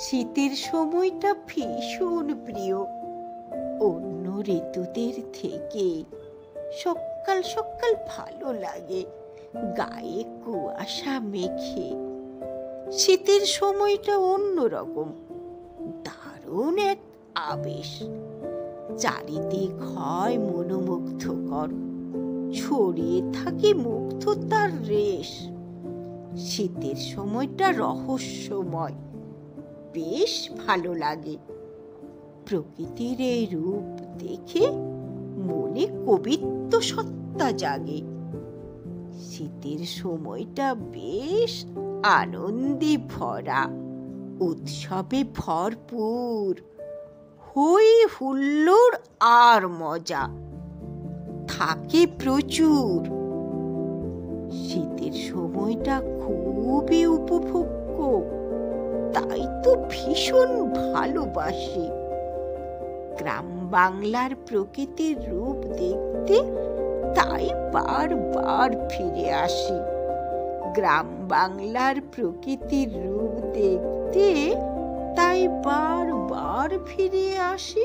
শীতের সময়টা ভীষণ প্রিয়। অন্য ঋতুদের থেকে সকাল সকাল ভালো লাগে, গায়ে কুয়াশা মেখে। শীতের সময়টা অন্যরকম, দারুণ এক আবেশ। চারিদিক হয় মনোমুগ্ধকর, ছড়িয়ে থাকে মুগ্ধতার রেশ। শীতের সময়টা রহস্যময়, বেশ ভালো লাগে। প্রকৃতির এই রূপ দেখে মনে কবিত্ব সত্তা জাগে। শীতের সময়টা বেশ আনন্দে ভরা, উৎসবে ভরপুর, হই হুল্লোড় আর মজা থাকে প্রচুর। শীতের সময়টা খুবই উপভোগ্য, তাই তো ভীষণ ভালোবাসি। গ্রাম বাংলার প্রকৃতির রূপ দেখতে তাই বারবার ফিরে আসি। গ্রাম বাংলার প্রকৃতির রূপ দেখতে তাই বারবার ফিরে আসি।